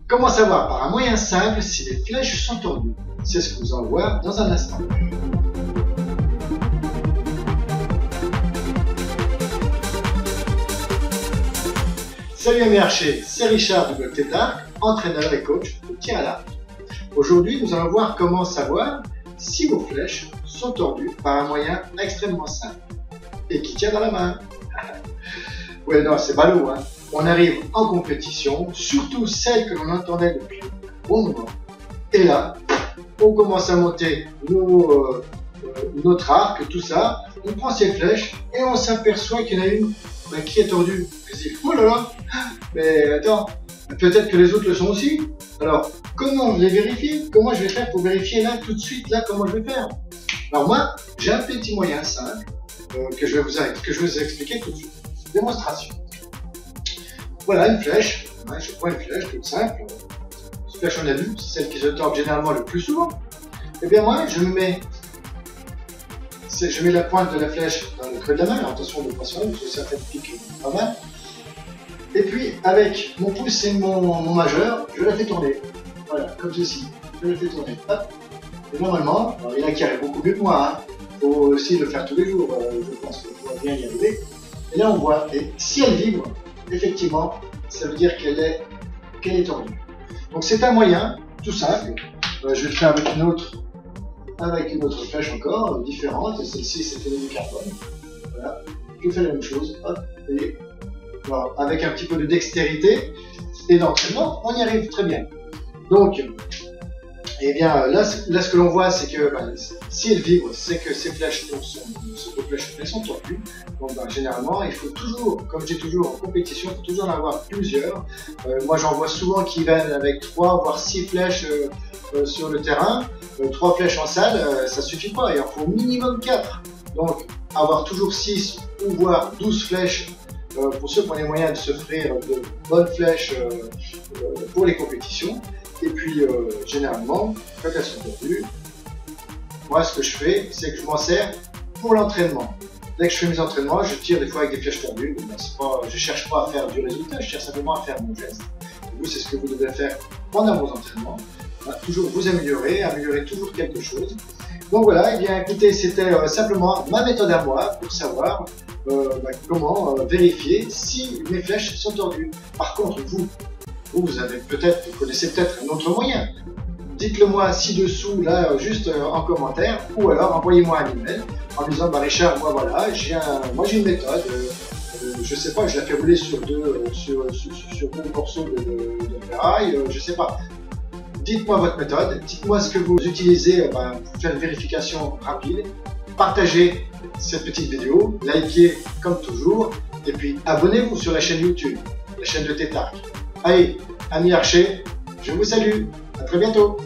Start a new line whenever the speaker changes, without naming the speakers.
Comment savoir par un moyen simple si les flèches sont tordues? C'est ce que vous allez voir dans un instant. Salut amis archers, c'est Richard du blog Tétard, entraîneur et coach de tir à l'arc. Aujourd'hui, nous allons voir comment savoir si vos flèches sont tordues par un moyen extrêmement simple et qui tient dans la main. Ouais, non, c'est ballot, hein. On arrive en compétition, surtout celle que l'on entendait depuis un bon moment. Et là, on commence à monter notre arc, tout ça. On prend ses flèches et on s'aperçoit qu'il y en a une qui est tordue. Je dis, oh là là, mais attends, peut-être que les autres le sont aussi. Alors, comment les vérifier? Comment je vais faire pour vérifier là, tout de suite, là, comment je vais faire? Alors moi, j'ai un petit moyen simple que je vais vous expliquer tout de suite. Démonstration. Voilà une flèche, je prends une flèche toute simple, une flèche en alu, c'est celle qui se tord généralement le plus souvent. Et bien moi, je mets la pointe de la flèche dans le creux de la main, alors attention de ne pas se faire, parce que certaines piquent pas mal. Et puis avec mon pouce et mon majeur, je la fais tourner. Voilà, comme ceci, je la fais tourner. Hop. Et normalement, alors, il y en a qui arrivent beaucoup mieux que moi, il faut aussi le faire tous les jours, je pense qu'on pourra bien y arriver. Et là on voit, et si elle vibre, effectivement, ça veut dire qu'elle est tordue. Donc c'est un moyen, tout simple. Je vais le faire avec une autre flèche encore, différente. Celle-ci c'était du carbone. Voilà. Je fais la même chose. Hop, et voilà. Avec un petit peu de dextérité et d'entraînement, on y arrive très bien. Donc, et bien là ce que l'on voit, c'est que si elle vibre, c'est que ces flèches sont tordues. Donc généralement, il faut toujours, comme je dis toujours en compétition, il faut toujours en avoir plusieurs. Moi j'en vois souvent qui viennent avec 3 voire 6 flèches sur le terrain. 3 flèches en salle, ça suffit pas, il en faut au minimum 4. Donc avoir toujours 6 ou voire 12 flèches pour ceux qui ont les moyens de s'offrir de bonnes flèches pour les compétitions. Et puis généralement, quand elles sont tordues, moi ce que je fais, c'est que je m'en sers pour l'entraînement. Dès que je fais mes entraînements, je tire des fois avec des flèches tordues. Je ne cherche pas à faire du résultat, je cherche simplement à faire mon geste. Et vous, c'est ce que vous devez faire pendant vos entraînements. Toujours vous améliorer toujours quelque chose. Donc voilà, et bien écoutez, c'était simplement ma méthode à moi pour savoir comment vérifier si mes flèches sont tordues. Par contre, vous connaissez peut-être un autre moyen. Dites-le moi ci-dessous, là, juste en commentaire, ou alors envoyez-moi un email en me disant, Richard, moi voilà, j'ai une méthode, je sais pas, je la fais rouler sur deux morceaux de ferraille, je sais pas. Dites-moi votre méthode, dites-moi ce que vous utilisez pour faire une vérification rapide. Partagez cette petite vidéo, likez comme toujours, et puis abonnez-vous sur la chaîne YouTube, la chaîne de Tétard. Allez, amis archers, je vous salue, à très bientôt.